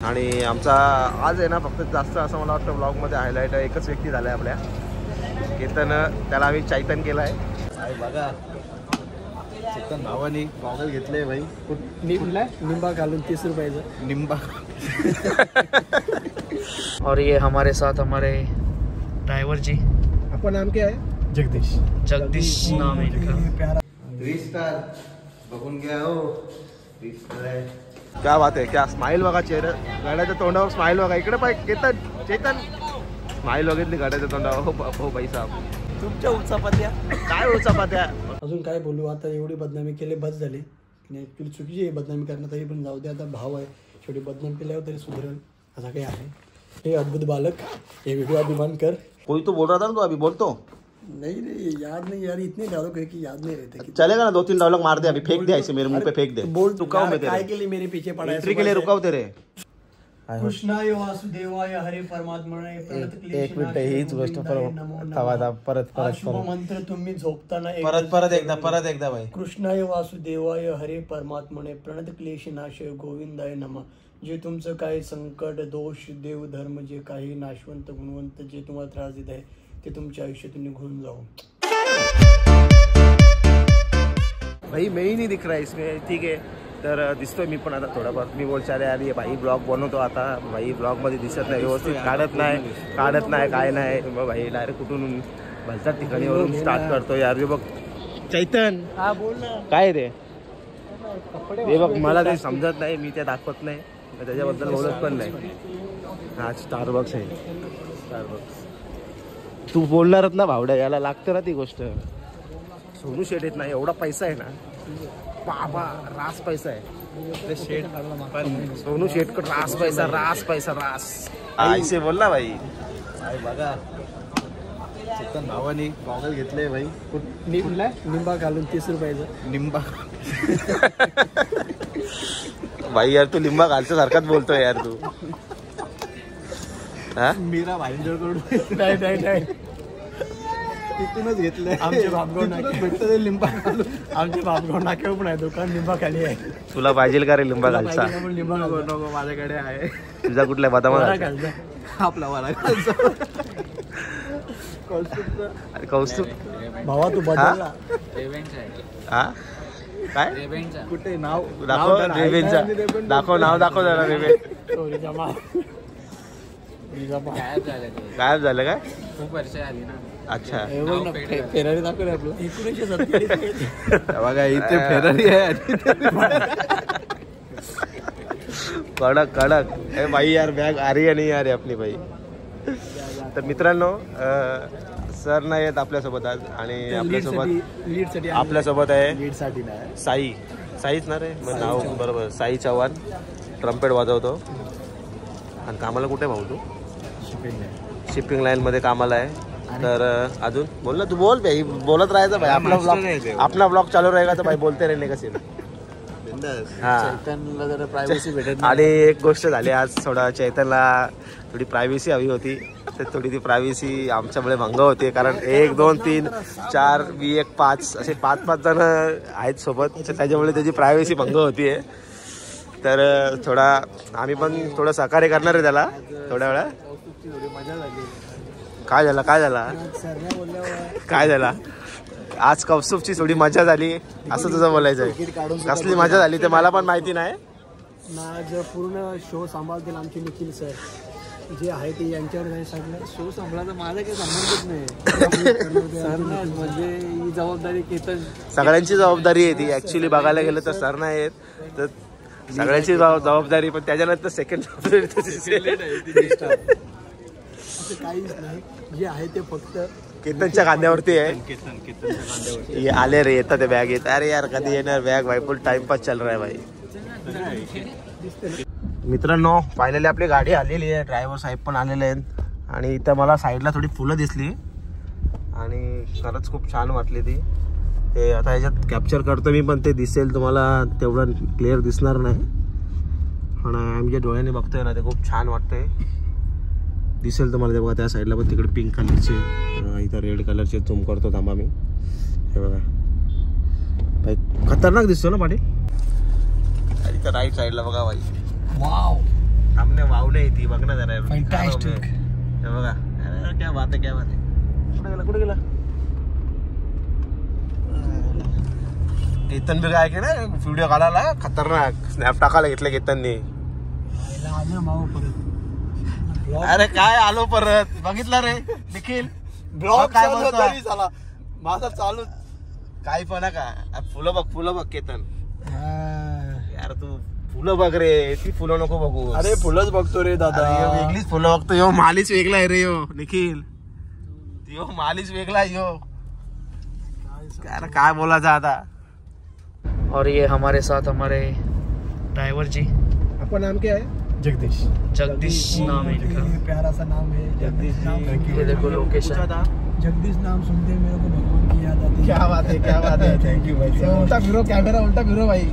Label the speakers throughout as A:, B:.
A: आणि आमचा आज आहे ना फक्त जास्त असं मला वाटतं ब्लॉगमध्ये हायलाईट एकच व्यक्ती झाला आहे आपल्या केतन, त्याला आम्ही चैतन केला आहे बघा. चैतन भावानी गॉगल घेतले भाई.
B: निंबा घालून 30 रुपयाचं
A: निंबा.
C: और ये हमारे साथ हमारे ड्राइवर जी.
B: आपका नाम क्या है?
C: जगदीश. जगदीश नाम है इनका.
A: 3 स्टार बघून घ्या हो. 3 स्टार आहे. क्या बात आहे. क्या स्माइल बघा चेहरा, गाड्याच्या तोंडावर स्माइल बघा. इकडे पाय केतन, चैतन स्माइल बघितली गाड्याच्या तोंडावर. हो भाई साहेब तुमच्या उचापात्या काय उचापात्या.
B: अजून काय बोलू आता, एवढी बदनामी केली बस झाली. ॲक्च्युली चुकीची आहे बदनामी करणं, तरी पण जाऊ दे. आता भाव आहे शेवटी, बदनाम केल्यावर तरी सुधरण असा काही आहे. हे अद्भुत बालक, ये वीडियो अभिमान कर.
A: कोई तो बोल रहा था ना, तो अभी बोल तो.
B: नहीं याद नहीं यार, इतने डायलॉग है कि याद नहीं रहते.
A: चलेगा ना 2-3 डायलॉग मार दे अभी, फेंक दे ऐसे मेरे मुंह पे फेंक दे.
B: बोल
A: रुकाओ मैं तेरे.
B: काय के लिए मेरे पीछे पड़ा है?
A: एंट्री के लिए रुकाओ तेरे.
B: कृष्णाय वासुदेवाय हरे परमात्मने
C: एक मिनिट हीच गोष्ट परत
B: शुभ मंत्र तुम्ही झोपताना
C: परत एकदा भाई.
B: कृष्णाय वासुदेवाय हरे परमात्मने प्रणत क्लेशनाशय गोविंदाय नमः. जे तुमचं काही संकट दोष देव धर्म जे काही नाशवंत गुणवंत जे तुम्हाला त्रास देत आहे ते तुमच्या आयुष्यातून निघून जाओ.
A: भाई मैं ही नहीं दिख रहा है इसमें. ठीक है तर दिसतोय मी पण आता थोडाफार. मी बोलचाले आली भाई ब्लॉग बनवतो आता. भाई ब्लॉगमध्ये दिसत नाही व्यवस्थित, काढत नाही काय नाही. मग भाई डायरेक्ट कुठून भलत्याच ठिकाणी वरून स्टार्ट करतो यार. बघ चैतन,
B: हा बोल ना.
A: काय रे हे बघ, मला ते समजत नाही, मी ते दाखवत नाही, त्याच्याबद्दल बोलत पण नाही. हा स्टारबक्स आहे. स्टारबक्स तू बोलणारच ना भावड्या, याला लागतं ना ती गोष्ट. सोनू शेट येत नाही, एवढा पैसा आहे ना बाबा, रास पैसा आहे. शेट पण सोनू शेट को रास पैसा. ऐसे बोल ना भाई. बघा चैतन भावानी गॉगल घेतले भाई.
B: निंबा घालून 30 रुपयाचं
A: निंबा. भाई यार तू लिंबा घालच्या सारखाच बोलतोय यार तू.
B: मीरा भाईंजवळकडून नाही तिथूनच घेतलंय. आमच्या बापगाव नाक्यावर भेटतं ते लिंबा घालून. आमच्या बापगाव नाक्यावर पण आहे दुकान, लिंबा खाली आहे.
A: तुला पाहिजे का रे लिंबा घालचा?
B: लिंबा नको, माझ्याकडे आहे.
A: तुझा कुठल्या बदामा
B: घालचा? आपला वाला घालचा.
A: कौस्तुभ
B: भावा तू बदलला.
A: हा काय
B: कुठे नाव
A: दाखव रेवेंचा. दाखव जरा रेवे. गायब झालं काय?
C: खूप वर्ष आली ना.
A: अच्छा
B: फेरारी दाखवले आपलं 1947.
A: बघा इथे फेरारी आहे. कडक ए भाई यार, बॅग आ रही है नहीं आ रही अपनी भाई. तर मित्रांनो सर नाही आहेत आपल्यासोबत आज. आणि आपल्यासोबत आहे साईच ना रे नाव बरोबर, साई चव्हाण. ट्रम्पेट वाजवतो. आणि कामाला कुठे भाऊ तू? शिपिंग लाईन मध्ये कामाला आहे. तर अजून बोल ना, तू बोल भाई, बोलत राहायचं भाई. आपला ब्लॉग चालू रहेगा तर भाई बोलते रहने का सीन.
B: चैतनला जरा प्रायव्हसी भेटत.
A: आणि एक गोष्ट झाली आज, थोडा चैतनला थोडी प्रायव्हसी हवी होती. तर थोडी ती प्रायव्हसी आमच्यामुळे भंग होते. कारण 1 2 3 4 1 5 असे 5 जण आहेत सोबत, त्याच्यामुळे त्याची प्रायव्हसी भंग होतीये. तर थोडा आम्ही पण थोडं सहकार्य करणार आहे त्याला थोड्या वेळा. काय झाला आज? कौस्तुभची थोडी मजा झाली असं तुझं बोलायचं आहे. कसली मजा झाली ते मला पण माहिती नाही.
B: जो पूर्ण शो सांभाळतील आमचे निखिल सर जे आहे ते यांच्यावर सांगणार. शो सांभाळायचा माझा काही संबंधच नाही. सर म्हणजे ही जबाबदारी केतन,
A: सगळ्यांची जबाबदारी आहे ती. ऍक्च्युली बघायला गेलं तर सर नाही आहेत तर सगळ्यांची जबाबदारी, पण त्याच्यानंतर सेकंड
B: काहीच नाही. जे आहे ते फक्त
A: केतनच्या खांद्यावरती आहे. आले रे, येतात ते बॅग येत. अरे यार कधी येणार बॅग भाई, फुल टाइमपास चल रहा है भाई. मित्रांनो फायनली आपली गाडी आलेली आहे. ड्रायव्हर साहेब पण आलेले आहेत. आणि इथं मला साईडला थोडी फुलं दिसली आणि खरंच खूप छान वाटली ती. ते आता ह्याच्यात कॅप्चर करतो मी, पण ते दिसेल तुम्हाला तेवढं क्लिअर दिसणार नाही. पण आम्ही जे डोळ्याने बघतोय ना ते खूप छान वाटतंय. दिसेल तुम्हाला ते बघा त्या साईडला पण, तिकडे पिंक कलरचे, इथं रेड कलरचे. झूम करतो थांबा मी. हे बघा भाई खतरनाक दिसतो ना पाटील. इथं राईट साईडला बघा भाई.
B: वाव.
A: बघ ना जरा
B: Fantastic.
A: हे बघा अरे क्या बात आहे, क्या बात आहे. कुठे गेला केतन बी काय की ना व्हिडिओ काढायला खतरनाक स्नॅप टाकायला घेतलं केतननी. अरे काय आलो परत बघितलं रे निखिल
B: ब्लॉग
A: काय
B: काय
A: बोलतोय?
B: माझा चालू
A: काय पण का फुलं बघ केतन. यार तू फुलं बघ रे, ती फुलं नको बघू.
B: अरे फुलंच बघतो रे दादा.
A: अरे वेगळीच फुलं बघतो. यो मालीच वेगळा आहे रे यो निखिल. यो मालीच वेगळा आहे यो. काय बोलायचं आता.
C: और ये हमारे साथ हमारे ड्राइवर जी.
A: आपका नाम क्या है?
B: जगदीश.
C: जगदीश नाम है इनका.
B: ये प्यारा सा नाम है जगदीश जी.
C: ये देखो लोकेशन.
B: जगदीश नाम सुनते ही मेरे को भगवान की याद आती है.
A: क्या बात है, क्या बात है.
B: थैंक यू भाई.
A: उल्टा फिरो कैमरा, उल्टा फिरो भाई.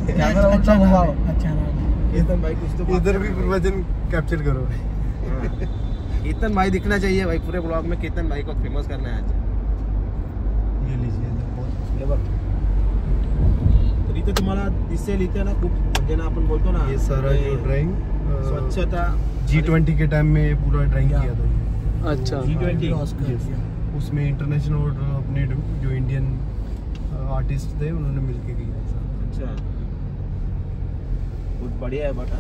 A: कैमरा उल्टा घुमाओ.
B: अच्छा नाम है.
A: केतन भाई कुछ तो
B: इधर भी प्रवचन कैप्चर करो.
A: केतन भाई दिखना चाहिए भाई पूरे ब्लॉग में. केतन भाई को फेमस करना है आज.
B: ये लीजिए.
A: हे बघ. तर इथे तुम्हाला दिसेल इथे ना खूप म्हणजे ना आपण बोलतो ना
B: ये सारा जो ड्राइंग
A: स्वच्छता
B: G20 के टाइम में पूरा ड्राइंग किया था.
C: अच्छा.
A: G20
B: उसमें इंटरनेशनल और अपने जो इंडियन आर्टिस्ट थे उन्होंने मिलके किया.
A: अच्छा बहुत बढ़िया है बेटा.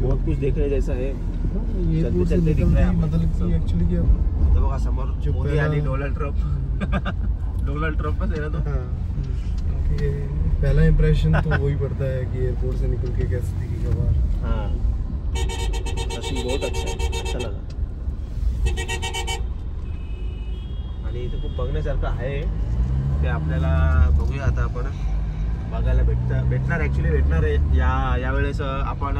A: बहुत कुछ देखने जैसा है.
B: ये
A: चलते
B: दूर से
A: चलते दिख
B: निकल
A: रहा है
B: रही,
A: आपको
B: मतलब
A: सब.
B: कि एक्चुअली क्या.
A: तो बघा समोर
B: जो
A: मोदी
B: पहला-
A: आणि डोनाल्ड ट्रम्प. डोनाल्ड ट्रम्पच आहे ना तो.
B: हाँ, ये पहला इम्प्रेशन तो वही पड़ता है कि एयरपोर्ट से निकल के कैसे दिखेगा बाहर.
A: हाँ सीन बहुत अच्छा है, अच्छा लगा. आणि इथे खूप बघण्यासारखं आहे ते आपल्याला बघूया आता आपण बघायला भेटणार आहे यावेळेस आपण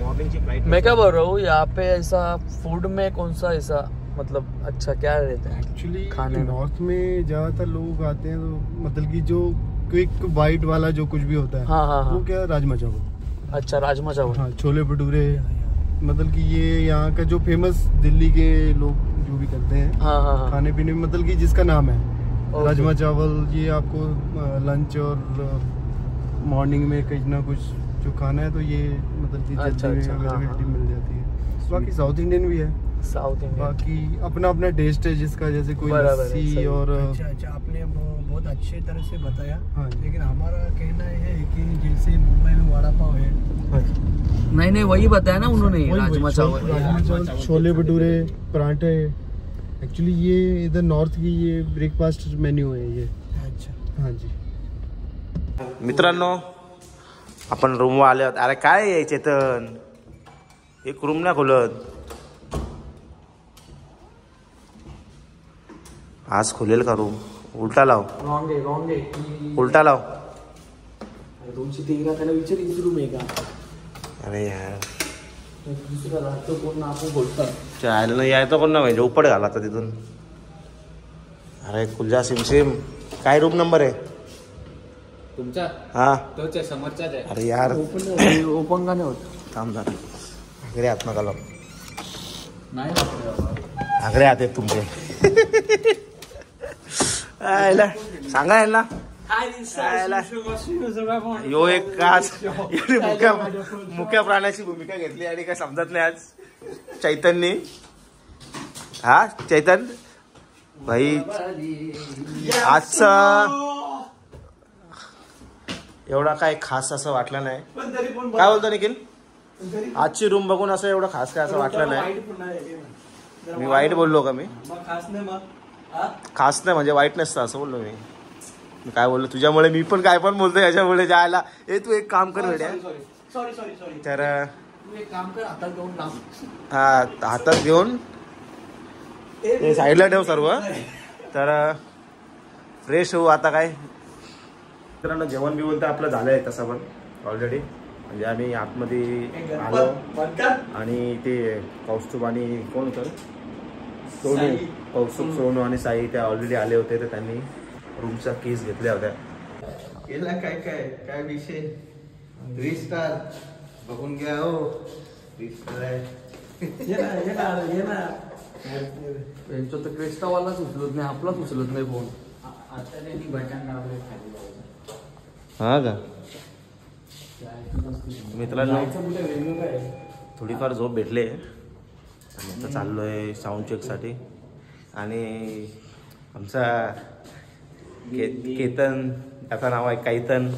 A: मॉर्निंगची फ्लाइट.
C: मैं क्या बोल रहा हूँ यहाँ पे ऐसा फूड में कौन सा ऐसा मतलब अच्छा क्या रहता है
B: एक्चुअली
C: खाने में?
B: नॉर्थ में ज्यादातर लोग आते हैं तो मतलब कि जो क्विक वाइट वाला जो कुछ भी होता है
C: हाँ हाँ
B: वो
C: हाँ.
B: क्या राजमा चावल.
C: अच्छा राजमा चावल.
B: हाँ छोले भटूरे. मतलब कि ये यहाँ का जो फेमस दिल्ली के लोग जो भी करते हैं
C: हाँ हाँ हाँ.
B: खाने पीने में, मतलब कि जिसका नाम है
C: ओके.
B: राजमा चावल. ये आपको लंच और मॉर्निंग में कुछ ना कुछ जो खाना है तो ये मतलब कि
C: अच्छा,
B: जल्दी
C: अच्छा, हाँ,
B: अवेलेबिलिटी
C: हाँ.
B: मिल जाती है. बाकी साउथ इंडियन भी है.
C: South Indian.
B: बाकी अपना अपना टेस्ट है जिसका, जैसे कोई
C: बराबर है,
B: लस्सी
C: सही.
B: और
D: अच्छा आपने बहुत अच्छे तरह से बताया.
B: हाँ जी.
D: लेकिन हमारा कहना है कि जैसे मुंबई में वड़ा पाव है,
B: हाँ जी.
C: नहीं नहीं वही बताया ना उन्होंने.
B: वही-
C: राजमा
B: वही,
C: चावल.
B: राजमा चावल, छोले भटूरे, पराठे. एक्चुअली ये इधर नॉर्थ की ये ब्रेकफास्ट मेन्यू है ये.
D: अच्छा
B: हाँ जी.
A: मित्रांनो आपण रूमवर आले होते. अरे काय आहे चेतन, एक रूम ना खोलत. आज खोलेल का रूम? उलटा लाव,
C: रॉंग आहे.
A: उलटा लाव.
C: 213 त्याला विचार इथे रूम आहे का?
A: अरे यार
C: दुसरा राहतो कोण आपण बोलतात.
A: चायला नाही यायचं कोण ना म्हणजे उपड घाला आता तिथून. अरे कुलजा सिमसिम काय रूम नंबर आहे
C: तुमचा
A: हा?
C: तोच आहे, समोरचाच आहे.
A: अरे यार
C: ओपन का नाही होत?
A: थांब जरा. आगरे हात नका लाव.
C: नाही होत.
A: आगरे हात आहेत तुमचे. आयला सांगा यांना. आयला यो एक काच एवढी मुख्या प्राण्याची भूमिका घेतली आणि काय समजत नाही आज चैतन्यनी. हा चैतन भाई आजचा एवढा काय खास असं वाटलं नाही. काय बोलतो निखिल? आजची रूम बघून असं एवढं खास काय असं वाटलं नाही. मी वाईट बोललो का? मी खास नाही म्हणजे वाईट नसतं असं बोललो मी. काय बोललो तुझ्यामुळे मी पण काय पण बोलतो याच्यामुळे जायला. ए तू एक काम कर वेड्या. तर
C: एक काम कर हातात घेऊन लांब.
A: हा हातात घेऊन साईडला ठेव सर्व. तर फ्रेश होऊ आता. काय मित्रांनो जेवण बिवण तर आपलं झालं आहे तसं पण ऑलरेडी. म्हणजे आम्ही आतमध्ये आलो आणि ते कौस्तुभ आणि कोण होतं सोनू, कौस्तुभ सोनू आणि साई त्या ऑलरेडी आले होते. तर त्यांनी रूमच्या कीज घेतल्या होत्या.
E: गेला काय काय काय विषय 3 स्टार बघून घ्या हो. 3 स्टार आहे.
C: यांचं तर क्रेस्टावालाच उचलत नाही, आपलाच उचलत नाही फोन.
A: हा का? मित्रांनो थोडीफार झोप भेटले आणि आता चाललोय साऊंड चेकसाठी. आणि आमचा केतन, त्याचं नाव आहे कैतन,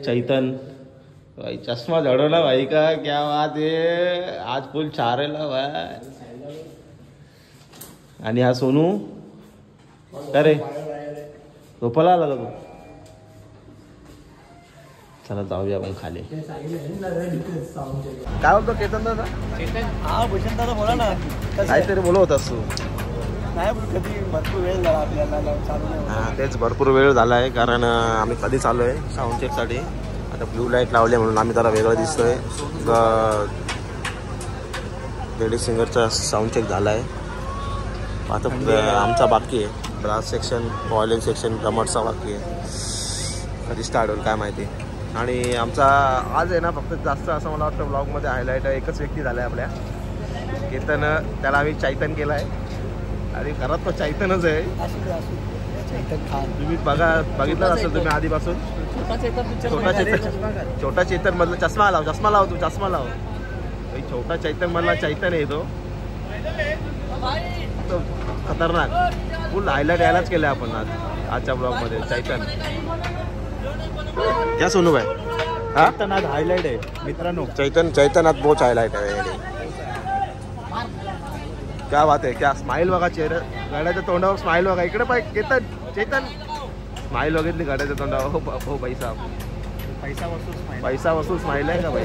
A: चैतन भाई. चष्मा जड़वला भाई का, क्या बात है, आज फुल चारेला भाई. आणि हा सोनू का रे झोपायला आला का तू? चला जाऊया आपण खाली. काय बोलतो केतन दादा?
B: हा भूषण दादा बोला ना.
A: काहीतरी बोलत होतास तू.
B: नाही कधी भरपूर वेळ झाला आपल्याला चालू नाही.
A: हां तेच भरपूर वेळ झाला आहे कारण आम्ही कधी चालू आहे साऊंड चेकसाठी. आता ब्लू लाईट लावले म्हणून आम्ही जरा वेगळं दिसतोय. लेडीज सिंगरचा साऊंड चेक झाला आहे. आता आमचा बाकी आहे ब्रास सेक्शन, व्हायोलिन सेक्शन, ड्रमरचा बाकी आहे. कधी स्टार्ट होईल काय माहिती. आणि आमचा आज आहे ना फक्त जास्त असं मला वाटतं ब्लॉगमध्ये हायलाईट एकच व्यक्ती झाला आहे आपल्या केतन. त्याला आम्ही चैतन केला आहे आणि खरंच तो चैतनच आहे. तुम्ही बघितलं असेल तुम्ही आधीपासून. छोटा चैतन मधला चष्मा लाव तू चष्मा लाव. छोटा चैतन मधला चैतन आहे तो खतरनाक. फुल हायलाईट यायलाच केलं आपण आजच्या ब्लॉगमध्ये चैतन. क्या सोनू भाई? हाँ
B: चैतनात हायलाइट आहे मित्रांनो.
A: चैतनात बहुत हायलाइट आहे. क्या बात आहे, क्या स्माइल बघा चेहरा, गाड्याच्या तोंडावर स्माइल बघा. इकडे पाहिजे चैतन स्माइल बघितली गाड्याच्या तोंडावर. हो पैसा वसूल स्माइल आहे का भाई?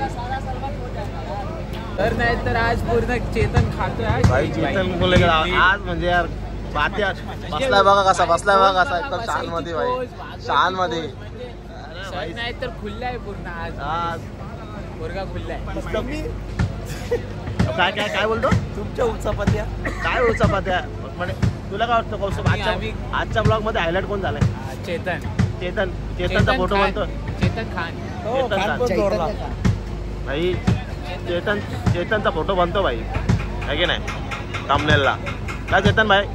C: तर नाही तर आज पूर्ण चेतन खातोय
A: भाई. चेतन बोले आज म्हणजे यार बात्या बसलाय बघा कसा एकदम शान मध्ये भाई, शान मध्ये.
C: नाही तर खुल्लाय पूर्ण आज पोरगा खुल्लाय.
A: काय बोलतो?
B: तुमच्या उचापत्या
A: काय उचापत्या म्हणजे तुला काय वाटतं कौस्तुभ? आजच्या ब्लॉग मध्ये हायलाइट कोण झालाय? चेतनचा फोटो बनतो.
C: चेतन खान
A: भाई. चेतनचा फोटो बनतो भाई है की नाही थंबनेलला? काय चेतन भाई?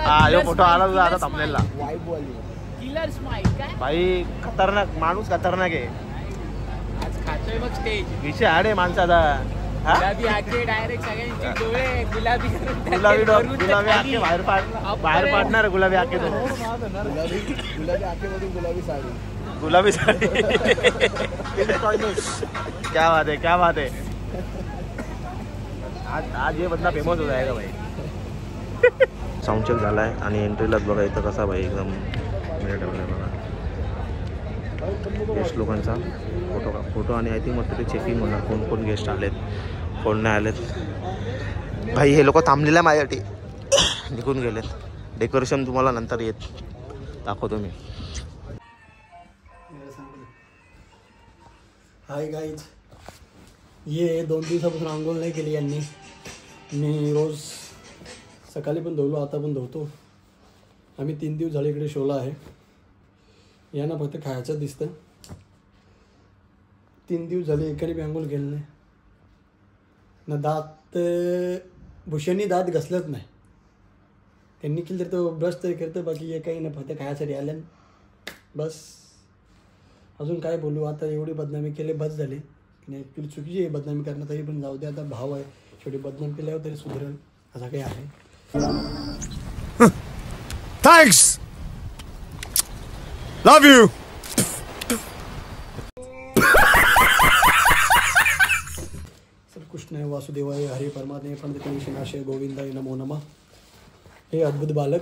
A: हा यो फोटो आला तुझा आता थंबनेलला.
C: किलर स्माइल काय
A: भाई खतरनाक माणूस, खतरनाक आहे.
C: आज खातोय बघ स्टेज.
A: विषय आडे माणसाचा.
C: गुलाबी आखे डायरेक्ट सगळ्यांचे डोळे गुलाबी
A: आखे बाहेर पाडणार. गुलाबी आखे तो
B: गुलाबी आखेमधून
A: गुलाबी साडी. क्या बात है. आज ये बंदा फेमस हो जाएगा भाई. साऊंड चेक झाला आहे आणि एंट्रीलाच बघा इथं कसा भाई एकदम मिनिट ठेवला आहे बघा. गेस्ट लोकांचा फोटो आणि आय थिंक मग ते चेकिंग होणार कोण गेस्ट आलेत कोण नाही आलेत. भाई हे लोक थांबलेल्या माझ्यासाठी निघून गेलेत. डेकोरेशन तुम्हाला नंतर दाखवतो मी.
B: हाय गाईज, ये 2 दिवसापासून आंघोळ नाही केली यांनी. मी रोज सकाळी पण धुवलो, आता पण धुवतो. आम्ही 3 दिवस झाले इकडे शोला आहे. यांना फक्त खायचं दिसतं. 3 दिवस झाले एकाने बी आंघोळ केलं नाही ना. दात भूषणनी दात घसलत नाही. त्यांनी केलं तर तो ब्रश तरी करतं, बाकी हे काही ना फक्त खायसाठी आल्यान बस. अजून काय बोलू आता, एवढी बदनामी केली बस झाली. ॲक्च्युली चुकीची आहे बदनामी करणं, तरी पण जाऊ दे. आता भाव आहे शेवटी, बदनाम केल्यावर तरी सुधरेल असं काही आहे.
F: Thanks, love you.
B: कृष्णाय वासुदेवाय हरे परमात्मे पंडित गोविंदाय नमो नमः. हे अद्भुत बालक,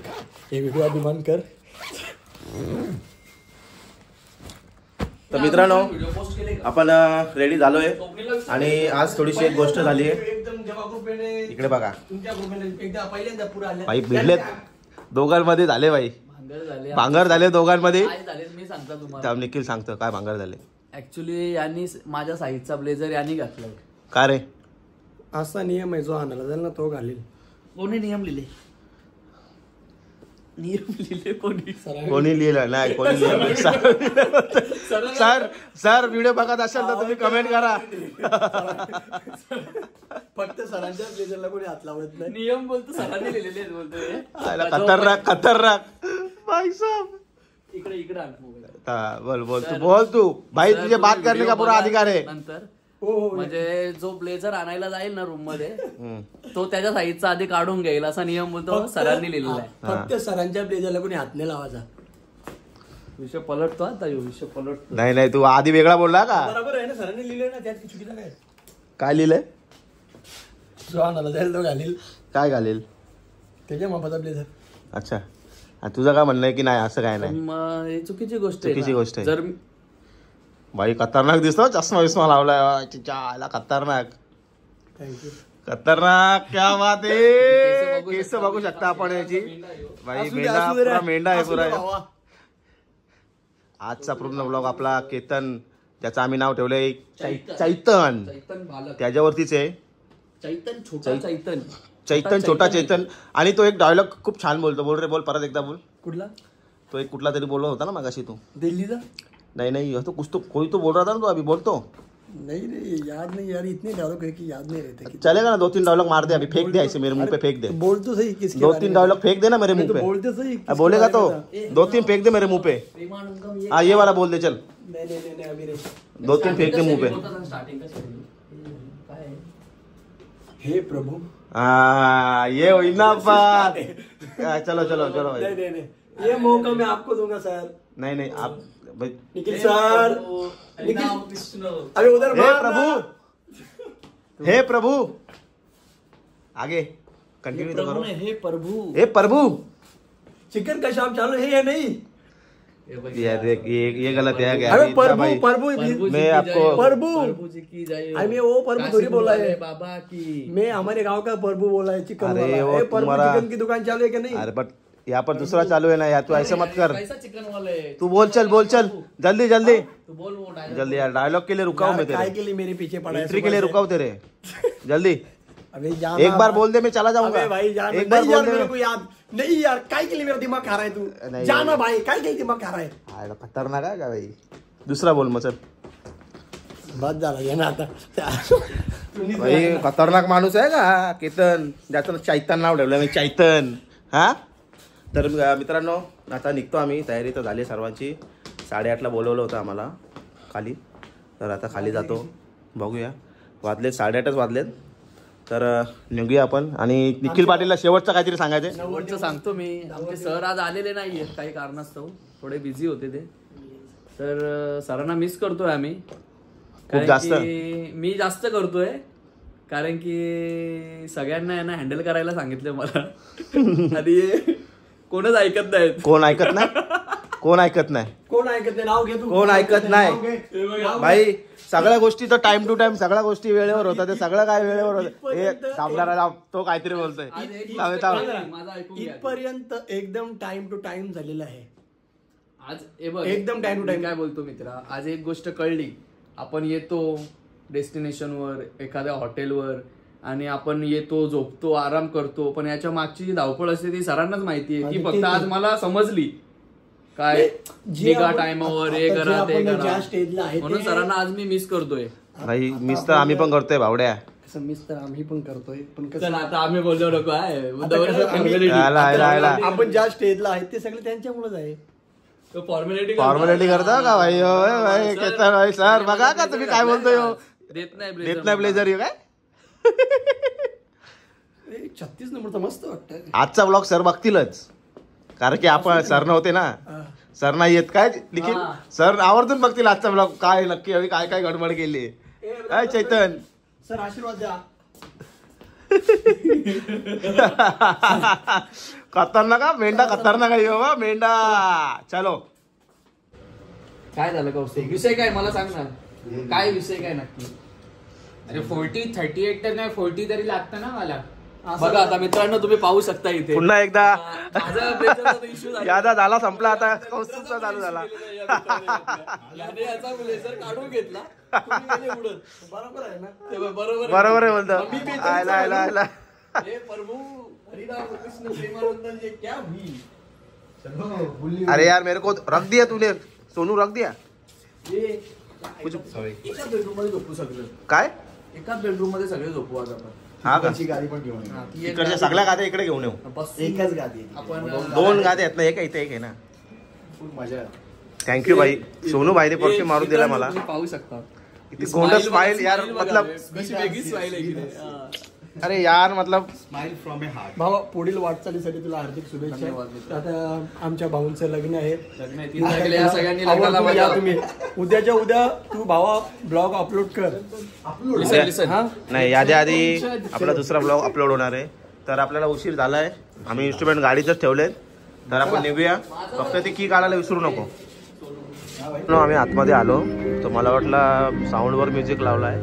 B: हे व्हिडिओ अभिमान कर.
A: तर मित्रांनो आपण रेडी झालोय आणि आज थोडीशी एक गोष्ट झाली आहे. इकडे बघा भाई भिडलेत दोघांमध्ये झाले भाई. भांगर झाले दोघांमध्ये.
C: मी सांगतो तुम्हाला,
A: निखिल सांगतो काय भांगर झाले.
C: ऍक्च्युली यांनी माझ्या साईजचा ब्लेझर यांनी घातलाय.
A: का रे?
B: असा नियम आहे, जो आणायला जाईल ना तो घालील.
C: कोणी नियम लिहिले?
A: कोणी लिहिलं नाही, कोणी लिहिलं. सर व्हिडिओ बघत असाल तर तुम्ही कमेंट करा.
B: फक्त सरांच्या ब्लेझरला कोणी हात लावत नाही.
C: नियम बोलतो सरांनी लिहिलेले बोलतोय.
A: खतरनाक. भाई साहब
C: इकडे इकडे आण मोबाईल.
A: हाँ, बोल तू भाई
C: सर,
A: तुझे बात
C: तुम्ही
A: करने का
C: व्हिडिओ
A: पूरा
C: बघा
A: अधिकार है.
C: नंतर
B: हो
C: म्हणजे जो ब्लेझर आणायला जाईल ना रूम मध्ये
A: हम्म.
C: तो त्याच्या साईजचा आधी काढून घेईल असा नियम बोलतो सरांनी लिहिलेला आहे.
B: फक्त सरांच्या ब्लेझरला कोणी हात नाही लावायचा.
C: विषय पलटतो आता ह्यो विषय पलटतो.
A: नाही तू आधी वेगळा बोलला का.
B: बरोबर आहे ना, सरांनी लिहिलंय ना, त्यात चुकीचं काय.
A: काय लिहिलंय.
B: जो आणायला जाईल तो घालील
A: काय घालेल.
B: त्याच्या मापाचा ब्लेझर.
A: अच्छा आणि तुझं काय म्हणणं आहे की नाही असं काय नाही.
C: मग हे चुकीची गोष्ट आहे
A: चुकीची
C: ना.
A: गोष्ट आहे.
C: जर
A: भाई खतरनाक दिसतो चष्मा विस्मा लावलाय. चिचा खतरनाक
B: थँक्यू.
A: खतरनाक क्या बात आहे. केस बघू शकता आपण याची. भाई मेंढा पुरा मेंढा आहे पुरा. आजचा पूर्ण ब्लॉग आपला केतन ज्याचं आम्ही नाव ठेवलंय चैतन
C: बालक
A: त्याच्यावरतीच आहे.
C: चैतन छोटा चैतन
A: चैतन छोटा चैतन. आणि तो एक डायलॉग खूप छान बोलतो. बोल रे बोल परत एकदा बोल.
C: कुठला
A: तो एक कुठला तरी बोलत होता ना मगाशी तू.
C: दिल्लीचा
A: नहीं तो कुछ तो कोई तो बोल रहा था ना तो अभी बोल तो.
B: नहीं रे याद नहीं यार, इतने डायलॉग है कि याद नहीं रहते कि.
A: चलेगा ना 2-3 डायलॉग मार दे अभी. फेंक दे ऐसे मेरे मुंह पे फेंक दे.
B: बोल तो सही किसके
A: 2-3 डायलॉग फेंक दे ना मेरे मुंह
B: तो
A: पे.
B: बोलते सही किसके
A: बोलेगा तो
B: बारे में
A: 2-3 फेंक दे मेरे मुंह पे.
C: प्रेमानंदम ये
A: हाँ ये वाला बोल दे चल.
B: नहीं अभी रे.
A: 2-3 फेंक दे मुंह पे.
C: स्टार्टिंग का काय
B: हे प्रभु.
A: हाँ ये होईल ना बात. चलो भाई.
B: नहीं ये मौका मैं आपको दूंगा सर.
A: नहीं आप भाई.
B: निखिल सर.
C: कृष्ण
B: अरे उधर
A: हे
B: मार
A: प्रभु
B: ना.
A: हे प्रभु आगे कंटिन्यू तो
C: प्रभु
A: करो.
C: ने हे प्रभु
A: हे प्रभु
B: चिकन का शाम चालू है या नहीं.
A: यार ये गलत है क्या.
B: अरे
A: इतना भाई.
B: प्रभु
A: मैं आपको
C: प्रभु जी की जय हो.
B: अरे वो प्रभु थोड़ी बोला है.
C: बाबा की
B: मैं हमारे गांव का प्रभु बोला है चिकन
A: अरे
B: वाला.
A: वो
B: ए, प्रभु
A: तुम्हारा-
B: चिकन की दुकान चालू है क्या नहीं.
A: अरे बट यहाँ पर दूसरा चालू है ना यार. तू ऐसे मत कर.
C: कैसा चिकन वाला है.
A: तू बोल चल जल्दी
C: तू बोल वो डायलॉग
A: जल्दी यार. डायलॉग के लिए रुका हूँ मैं
B: यार, काय
A: तेरे.
B: के लिए मेरे पीछे पड़ा है.
A: एंट्री के लिए
B: सुबह
A: रुका हूँ तेरे. जल्दी
B: से. अबे जाना.
A: एक बार बोल दे मैं चला जाऊंगा.
B: अबे भाई जाना.
A: एक बार
B: नहीं यार
A: बोल
B: मेरे
A: दे.
B: को याद नहीं यार. काय के लिए मेरा दिमाग खा रहा है तू.
A: नहीं
B: जाना
A: यार.
B: भाई. काय के लिए दिमाग खा रहा है.
A: आयला खतरनाक आहे का भाई. दुसरा बोल मग चल.
B: बस झाला घे ना आता.
A: भाई खतरनाक माणूस आहे का केतन. ज्याचं चैतन नाव ठेवलं मी चैतन. हा तर मित्रांनो आता निघतो आम्ही. तयारी तर झाली सर्वांची. 8:30ला बोलवलं होतं आम्हाला खाली. तर आता खाली जातो. बघूया. वाजलेत 8:30च वाजलेत. तर निघूया आपण. आणि निखिल पाटीलला शेवटचं काहीतरी सांगायचं.
C: शेवटचं सांगतो मी. आमचे सर आज आलेले नाहीये काही कारणास्तव. थोडे बिझी होते ते. तर सरांना मिस करतोय आम्ही. कारण
A: जास्त?
C: की मी जास्त करतोय. कारण की सगळ्यांना आहे ना हँडल करायला सांगितलं मला. आणि कोणच ऐकत नाहीत.
A: कोण ऐकत नाही. कोण ऐकत नाही.
B: कोण ऐकत नाही. नाव घे तू.
A: कोण ऐकत नाही.
B: नाव घे.
A: भाई सगळ्या गोष्टी तर टाइम टू टाइम सगळ्या गोष्टी वेळेवर होतात. ते सगळं काय वेळेवर होतं. हे थांबणारा तो काहीतरी बोलतोय.
C: आज एक
A: थांब,
C: गोष्ट
A: थांब.
C: कळली, माझं ऐकून घ्या.
B: इथपर्यंत एकदम टाइम टू टाइम झालेला आहे.
C: आज हे बघ
B: एकदम time to time.
C: मी काय बोलतो मित्रा. आज एक गोष्ट कळली. आपण येतो डेस्टिनेशनवर एखाद्या हॉटेलवर आणि आपण येतो झोपतो आराम करतो. पण याच्या मागची जी धावपळ असते ती सरांनाच माहिती आहे. ती फक्त आज मला समजली. काय
B: जे
C: निघा
B: आपण-
C: टायमावर
B: आता
C: हे
B: जे
C: करा ते
B: आपण
C: करा.
B: ज्या स्टेजला आहे
C: म्हणून
B: ते-
C: सरांना आज मी मिस करतोय.
A: भाई मिस तर आम्ही पण करतोय भावड्या.
B: असं मिस तर आम्ही पण करतोय. पण कसं
C: चल आता आम्ही बोललो नको आहे.
B: आता कसं आम्ही-
A: आला.
B: आपण ज्या स्टेजला आहे ते सगळं त्यांच्यामुळेच आहे.
A: फॉर्मॅलिटी करता का भाई. होय भाई केतन भाई सर बघा का तुम्ही काय बोलतोय.
C: देत नाही
A: देत नाही ब्लेझर काय.
B: 36 नंबरचा मस्त वाटतं.
A: आजचा ब्लॉग सर बघतीलच. कारण की आपण सर नव्हते ना. सर नाही येत काय निखिल.
C: हा.
A: सर आवर्जून बघतील आजचा ब्लॉग. काय नक्की हवी काय काय गडबड केली. काय चैतन.
B: सर आशीर्वाद द्या.
A: खतरनाक का मेंढा. खतरनाक आहे बाबा मेंढा. चलो
C: काय झालं कौशिक. विषय काय मला सांग ना. काय विषय काय नक्की.
D: अरे 38 तर नाही 40 तरी लागतं ना मला.
C: बघा आता मित्रांनो तुम्ही पाहू शकता इथे.
A: पुन्हा एकदा
C: माझा ब्लेझरचा issue झाला.
A: यादा झाला संपला. आता कौस्तुभचा चालू झाला.
C: याने याचा ब्लेझर काढून घेतला. तुम्ही गेले उडत.
B: बरोबर आहे ना.
C: ते बरोबर
A: बरोबर आहे बोलतो.
C: मम्मी बी
A: आयला आयला आयला.
C: हे प्रभू हरिराम कृष्ण प्रेमानंद ये क्या हुई.
A: अरे यार मेरे को रख दिया तूने. सोनू रख दिया.
C: ये एकाच बेडरूम मध्ये झोपू सगळं.
A: काय
C: एकाच बेडरूम मध्ये सगळे झोपू आज आपण.
A: हा का
D: गाडी पण घेऊन ये.
C: हा, ती एक
A: इकडच्या
C: गाडी-
A: सगळ्या गाद्या इकडे घेऊन येऊ
C: बस
D: एकच गादी आहे.
C: आपण
A: 2 गाद्या आहेत ना एक इथे एक आहे ना
D: खूप मजा आहे.
A: थँक्यू भाई सोनू भाईने परफ्यूम मारून दिला मला
C: तुम्ही पाहू शकता
A: किती गोंडस स्माइल यार
C: Smile बघा,
A: मतलब
C: कशी वेगळी स्माइल आहे की नाही हा.
A: अरे यार मतलब
D: स्माइल फ्रॉम ए हार्ट.
B: भावा पुढील वाटचालीसाठी तुला हार्दिक शुभेच्छा.
C: धन्यवाद.
B: आता आमच्या भाऊंचं लग्न आहे.
C: लग्न आहे, 3 तारखेला या सगळ्यांनी लग्नाला
B: आवर्जून या
C: माझ्या-
B: तुम्ही. उद्याच्या उद्या तू भावा ब्लॉग अपलोड कर.
C: Listen.
B: हा
A: नाही याच्या आधी आपला दुसरा ब्लॉग अपलोड होणार आहे तर आपल्याला उशीर झालाय आम्ही इन्स्ट्रुमेंट गाडीतच ठेवलेत तर आपण निघूया फक्त ती की काढायला विसरू नको. आम्ही आतमध्ये आलो तर मला वाटलं साऊंडवर म्युझिक लावलाय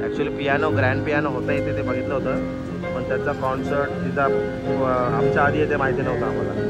A: ऍक्च्युली पियानो ग्रँड पियानो होता इथे ते बघितलं होतं पण त्याचा कॉन्सर्ट तिचा आमच्या आधी येते माहिती नव्हतं आम्हाला.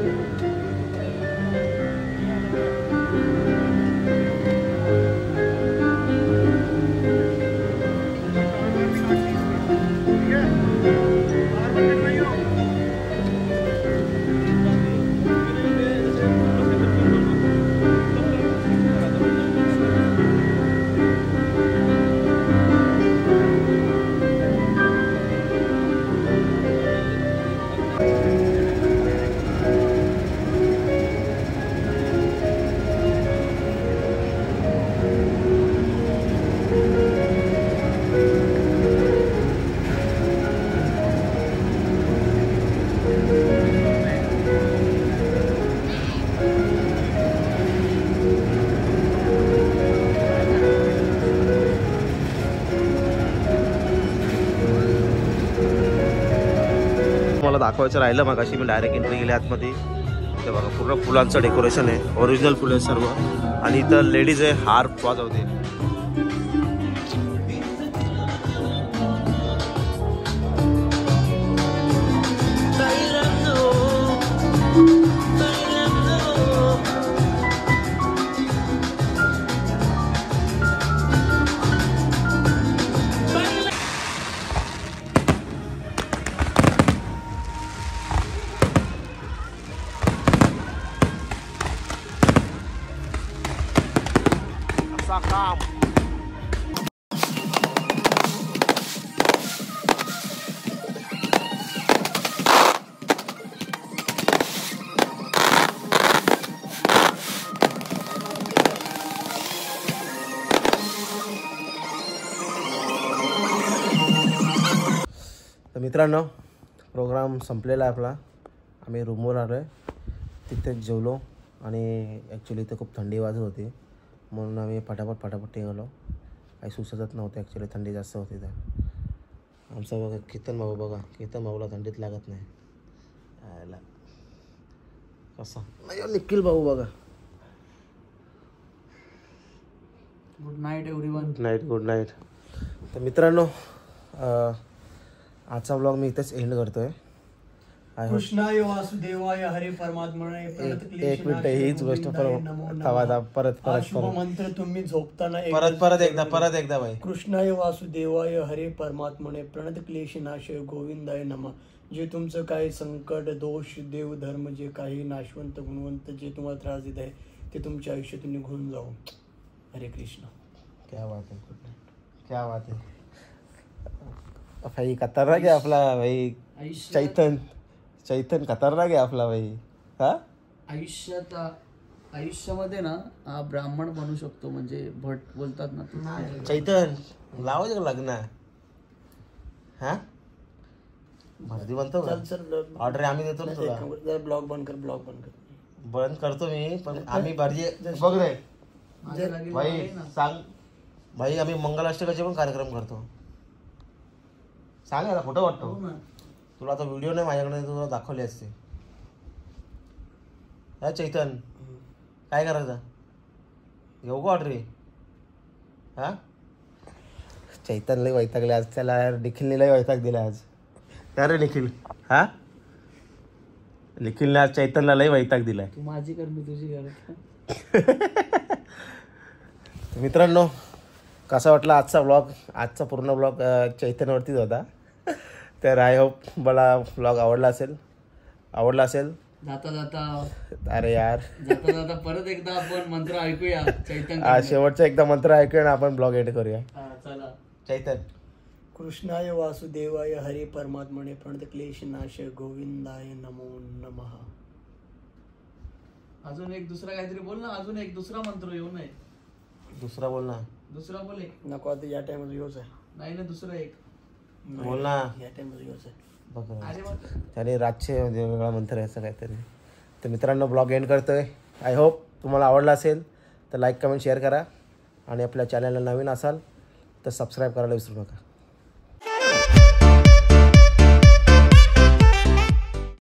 A: मला दाखवायचं राहिलं मग अशी मी डायरेक्ट एंट्री गेली आतमध्ये ते बघा पूर्ण फुलांचं डेकोरेशन आहे ओरिजिनल फुलं आहे सर्व आणि इथं लेडीज आहे हार्प वाजवते. काम तर मित्रांनो प्रोग्राम संपलेला आहे आपला. आम्ही रूमवर आलो आहे तिथेच जेवलो आणि ॲक्च्युली इथे खूप थंडी वाजत होती म्हणून आम्ही फटाफट निघालो. काही सुचतच नव्हतं ॲक्च्युली थंडी जास्त होती तर. आमचा बघा कीर्तन भाऊ बघा कीर्तन भाऊला थंडीत लागत नाही यायला कसा नाही निखिल भाऊ बघा.
C: Good night everyone.
A: Good night. तर मित्रांनो आजचा ब्लॉग मी इथेच एंड करतोय.
B: कृष्णाय वासुदेवाय हरे परमात्मने
A: एक मिनिट हीच गोष्ट परत
B: शुभ मंत्र तुम्ही झोपताना
A: परत एकदा बाई.
B: कृष्णाय वासुदेवाय हरे परमात्मने प्रणत क्लेशनाशय गोविंदाय नमः. जे तुमचं काही संकट दोष देव धर्म जे काही नाशवंत गुणवंत जे तुम्हाला त्रास देत आहे ते तुमच्या आयुष्यातून निघून जाऊ. हरे कृष्ण.
A: क्या बात है क्या बात है भाई खतरनाक आहे आपला भाई चैतन खतरनाक आहे आपला भाई. हा
C: आयुष्यामध्ये ना हा ब्राह्मण बनू शकतो म्हणजे भट बोलतात ना
A: चैतन लावायचं का लग्न. हा भरती बनतो का ऑर्डर आम्ही देतो ना तुला.
B: ब्लॉग बंद कर.
A: बंद करतो मी पण आम्ही भरजे बघ रे भाई सांग भाई आम्ही मंगलाष्टकाचे पण कार्यक्रम करतो. सांग याला खोटं वाटतो तुला. आता व्हिडिओ नाही माझ्याकडे तुला दाखवले असते. हा चैतन काय करायचं घेऊ का ऑर्डर. हा चैतन लय वैतागले आज त्याला निखिलने लय वैताग दिला आज. काय रे निखिल. हा निखिलने आज चैतनला लय वैताग दिलाय.
C: तू माझी कर मी तुझी कर.
A: मित्रांनो कसा वाटला आजचा ब्लॉग. आजचा पूर्ण ब्लॉग चैतनवरतीच होता तर आय होप मला ब्लॉग आवडला असेल.
C: जाता
A: अरे यार
C: जाता परत एकदा आपण मंत्र ऐकूया चैतन.
A: शेवटचा एकदा मंत्र ऐकूया ना आपण ब्लॉग एंड करूया.
C: चला
A: चैतन
B: कृष्णाय वासुदेवाय हरे परमात्मने प्रणत क्लेश नाश गोविंदाय नमो नमः.
C: अजून एक दुसरा काहीतरी बोल ना, अजून एक दुसरा मंत्र येऊ नये.
A: दुसरा बोल ना.
C: दुसरा बोल एक.
B: नको आता या टाइमला योच आहे.
C: नाही ना दुसरा एक.
A: बोल ना.
B: या टाइमला योच आहे.
A: बघ
C: अरे मग
A: त्याने रातचे म्हणजे वेगळा मंत्र आहे असं काहीतरी. तर मित्रांनो ब्लॉग एंड करतोय. आय होप तुम्हाला आवडला असेल तर लाईक कमेंट शेअर करा आणि आपल्या चॅनलला नवीन असाल तर सबस्क्राईब करायला विसरू नका.